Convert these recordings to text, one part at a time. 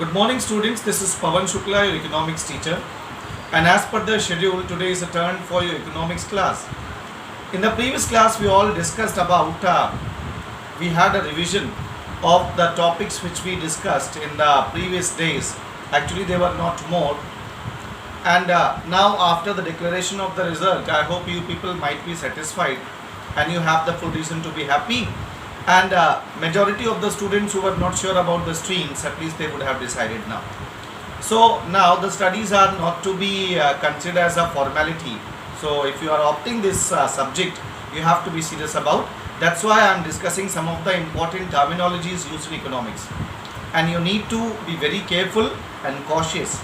Good morning, students. This is Pawan Shukla, your economics teacher. And as per the schedule, today is a turn for your economics class. In the previous class, we all discussed about, we had a revision of the topics which we discussed in the previous days. Actually, they were not more. And now, after the declaration of the result, I hope you people might be satisfied and you have the full reason to be happy. And majority of the students who were not sure about the streams, at least they would have decided now. So now the studies are not to be considered as a formality. So if you are opting this subject, you have to be serious about. That's why I am discussing some of the important terminologies used in economics. And you need to be very careful and cautious.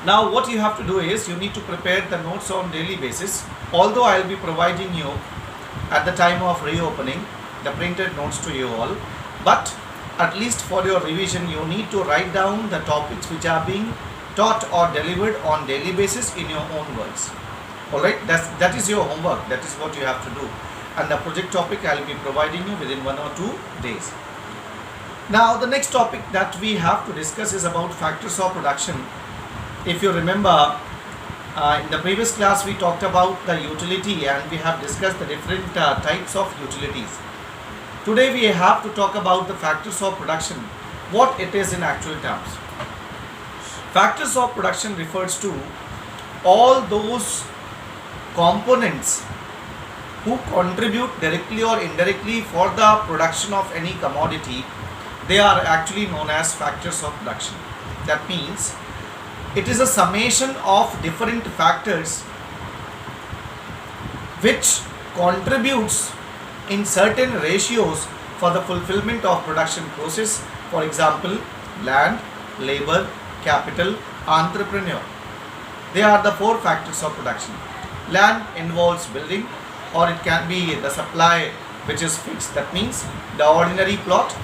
Now what you have to do is you need to prepare the notes on daily basis. Although I will be providing you at the time of reopening the printed notes to you all, but at least for your revision you need to write down the topics which are being taught or delivered on daily basis in your own words. Alright, that is your homework, that is what you have to do, and the project topic I will be providing you within 1 or 2 days. Now the next topic that we have to discuss is about factors of production. If you remember, in the previous class we talked about the utility and we have discussed the different types of utilities. Today we have to talk about the factors of production, what it is in actual terms. Factors of production refers to all those components who contribute directly or indirectly for the production of any commodity. They are actually known as factors of production. That means it is a summation of different factors which contributes in certain ratios for the fulfillment of production process. For example, land, labor, capital, entrepreneur. They are the 4 factors of production. Land involves building, or it can be the supply which is fixed, that means the ordinary plot.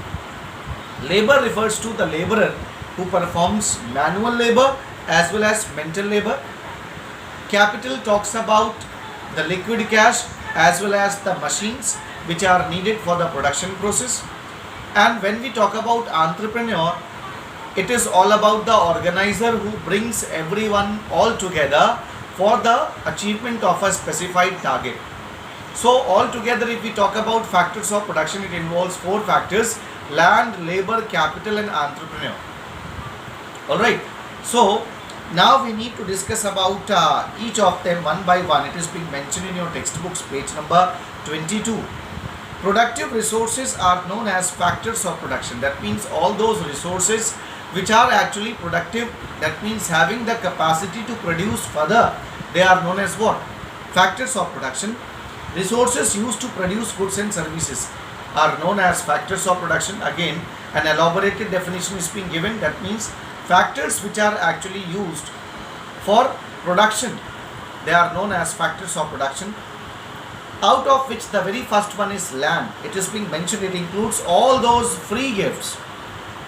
Labor refers to the laborer who performs manual labor as well as mental labor. Capital talks about the liquid cash as well as the machines which are needed for the production process. And when we talk about entrepreneur, it is all about the organizer who brings everyone all together for the achievement of a specified target. So altogether, if we talk about factors of production, it involves 4 factors: land, labor, capital and entrepreneur. Alright, so now we need to discuss about each of them one by one. It is being mentioned in your textbooks, page number 22. Productive resources are known as factors of production. That means all those resources which are actually productive, that means having the capacity to produce further, they are known as what? Factors of production. Resources used to produce goods and services are known as factors of production. Again, an elaborated definition is being given. That means factors which are actually used for production, they are known as factors of production. Out of which the very first one is land. It is being mentioned, it includes all those free gifts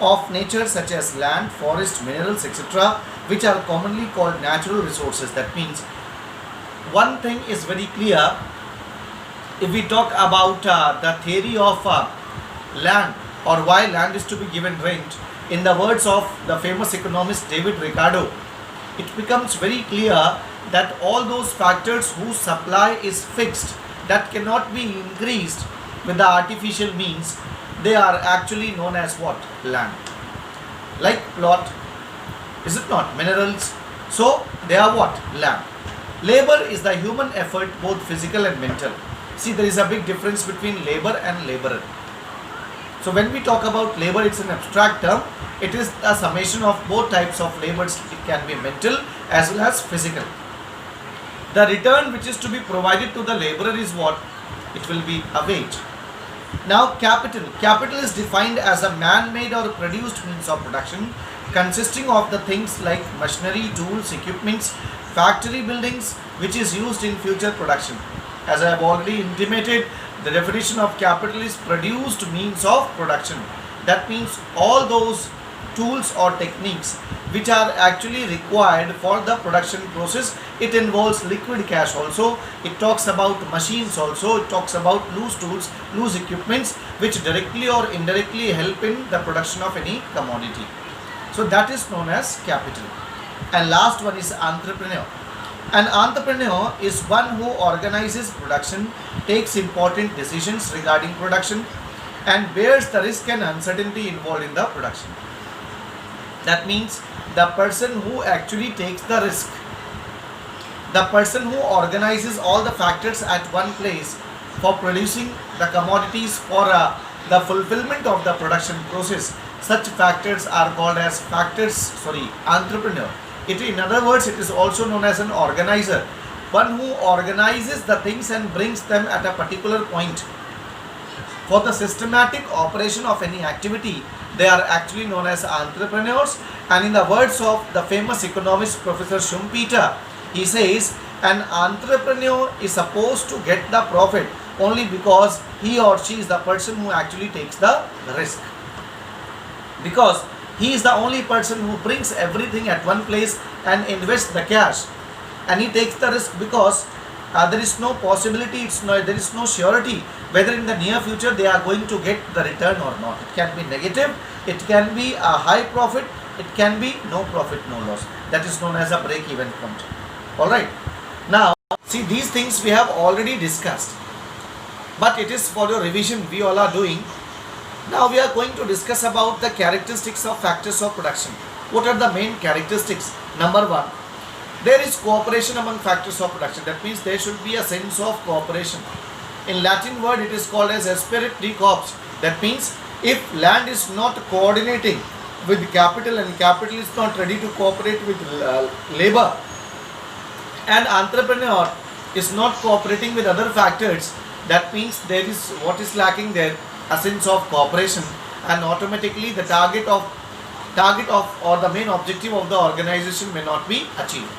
of nature such as land, forest, minerals, etc., which are commonly called natural resources. That means one thing is very clear. If we talk about the theory of land, or why land is to be given rent, in the words of the famous economist David Ricardo, it becomes very clear that all those factors whose supply is fixed, that cannot be increased with the artificial means, they are actually known as what? Land. Like plot, is it not? Minerals. So they are what? Land. Labor is the human effort, both physical and mental. See, there is a big difference between labor and laborer. So when we talk about labor, it's an abstract term. It is a summation of both types of labors. It can be mental as well as physical. The return which is to be provided to the laborer is what? It will be a wage. Now capital. Capital is defined as a man-made or produced means of production consisting of the things like machinery, tools, equipments, factory buildings which is used in future production. As I have already intimated, the definition of capital is produced means of production. That means all those tools or techniques which are actually required for the production process. It involves liquid cash also, it talks about machines also, it talks about loose tools, loose equipments which directly or indirectly help in the production of any commodity. So that is known as capital. And last one is entrepreneur. An entrepreneur is one who organizes production, takes important decisions regarding production, and bears the risk and uncertainty involved in the production. That means the person who actually takes the risk, the person who organizes all the factors at one place for producing the commodities for the fulfillment of the production process. Such factors are called as entrepreneur. In other words, it is also known as an organizer, one who organizes the things and brings them at a particular point. For the systematic operation of any activity, they are actually known as entrepreneurs. And in the words of the famous economist Professor Schumpeter, he says, an entrepreneur is supposed to get the profit only because he or she is the person who actually takes the risk. Because he is the only person who brings everything at one place and invests the cash. And he takes the risk because there is no possibility, there is no surety whether in the near future they are going to get the return or not. It can be negative, it can be a high profit, it can be no profit, no loss. That is known as a break-even point. Alright. Now, see, these things we have already discussed. But it is for your revision we all are doing. Now we are going to discuss about the characteristics of factors of production. What are the main characteristics? Number one, there is cooperation among factors of production. That means there should be a sense of cooperation. In Latin word it is called as asperet de corps. That means if land is not coordinating with capital and capital is not ready to cooperate with labor, and entrepreneur is not cooperating with other factors, that means there is what is lacking there, a sense of cooperation, and automatically the target of or the main objective of the organization may not be achieved.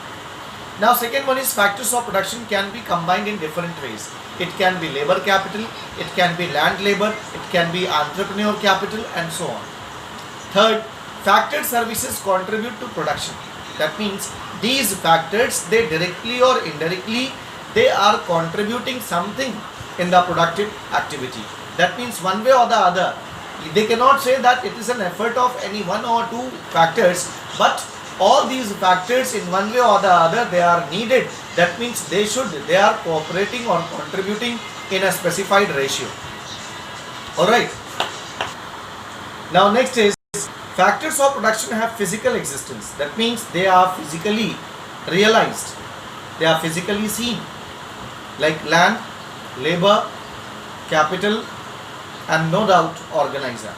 Now second one is factors of production can be combined in different ways. It can be labor capital, it can be land labor, it can be entrepreneur capital, and so on. Third, factored services contribute to production. That means these factors, they directly or indirectly, they are contributing something in the productive activity. That means one way or the other, they cannot say that it is an effort of any one or two factors, but all these factors in one way or the other, they are needed. That means they are cooperating or contributing in a specified ratio. Alright. Now next is, factors of production have physical existence. That means they are physically realized. They are physically seen. Like land, labor, capital, and no doubt organizer.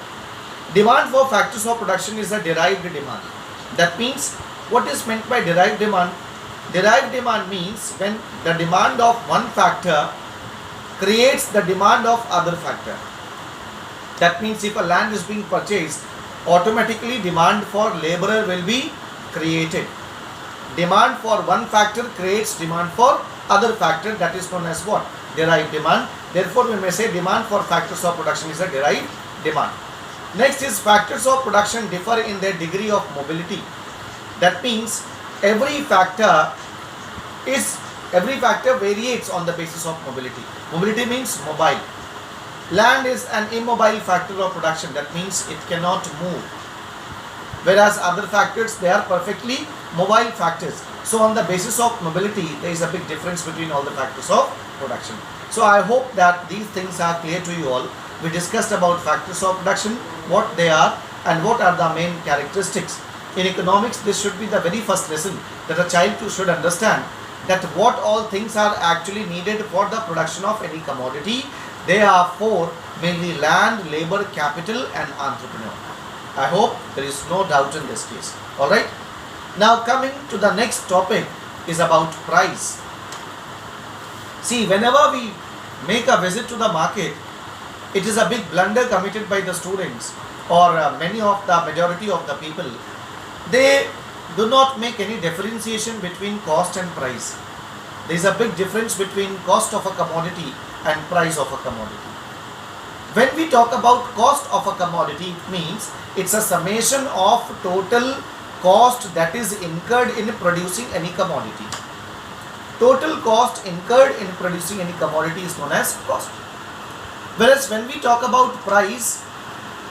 Demand for factors of production is a derived demand. That means, what is meant by derived demand? Derived demand means when the demand of one factor creates the demand of other factor. That means if a land is being purchased, automatically demand for laborer will be created. Demand for one factor creates demand for other factor. That is known as what? Derived demand. Therefore, we may say demand for factors of production is a derived demand. Next is factors of production differ in their degree of mobility. That means every factor varies on the basis of mobility. Mobility means mobile. Land is an immobile factor of production. That means it cannot move. Whereas other factors, they are perfectly mobile factors. So on the basis of mobility, there is a big difference between all the factors of production. So I hope that these things are clear to you all. We discussed about factors of production, what they are and what are the main characteristics. In economics, this should be the very first lesson that a child too should understand, that what all things are actually needed for the production of any commodity. They are four, mainly land, labor, capital and entrepreneur. I hope there is no doubt in this case. Alright. Now coming to the next topic is about price. See, whenever we make a visit to the market, it is a big blunder committed by the students or majority of the people. They do not make any differentiation between cost and price. There is a big difference between cost of a commodity and price of a commodity. When we talk about cost of a commodity, it means it's a summation of total cost that is incurred in producing any commodity. Total cost incurred in producing any commodity is known as cost. Whereas when we talk about price,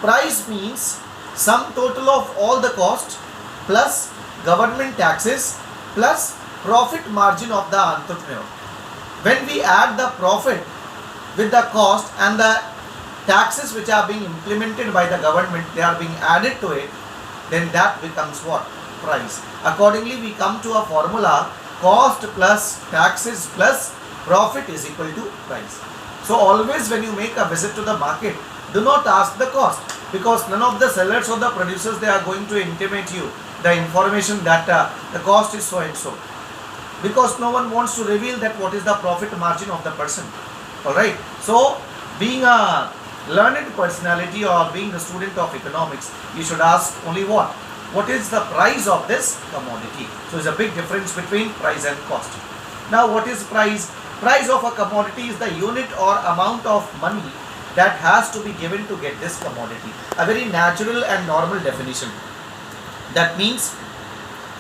price means sum total of all the cost plus government taxes plus profit margin of the entrepreneur. When we add the profit with the cost and the taxes which are being implemented by the government, they are being added to it, then that becomes what? Price. Accordingly, we come to a formula: cost plus taxes plus profit is equal to price. So always when you make a visit to the market, do not ask the cost, because none of the sellers or the producers, they are going to intimate you the information that the cost is so and so, because no one wants to reveal that what is the profit margin of the person. Alright, so being a learned personality or being a student of economics, you should ask only what is the price of this commodity. So there's a big difference between price and cost. Now what is price? Price of a commodity is the unit or amount of money that has to be given to get this commodity. A very natural and normal definition. That means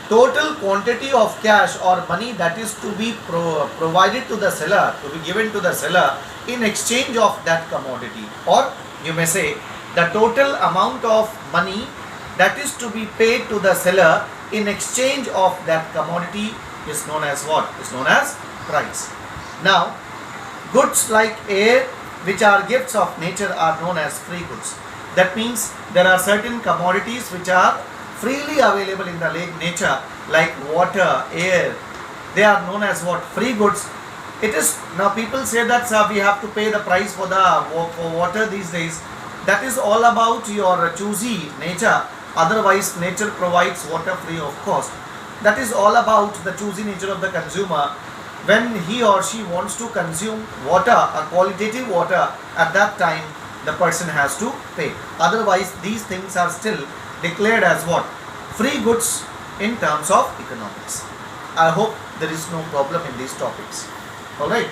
total quantity of cash or money that is to be provided to the seller, to be given to the seller in exchange of that commodity. Or you may say the total amount of money that is to be paid to the seller in exchange of that commodity is known as what? Is known as price. Now, goods like air, which are gifts of nature, are known as free goods. That means there are certain commodities which are freely available in the nature, like water, air. They are known as what? Free goods. It is, now people say that we have to pay the price for water these days. That is all about your choosy nature. Otherwise, nature provides water free of cost. That is all about the choosy nature of the consumer. When he or she wants to consume water, a qualitative water, at that time the person has to pay. Otherwise, these things are still declared as what? Free goods in terms of economics. I hope there is no problem in these topics. Alright.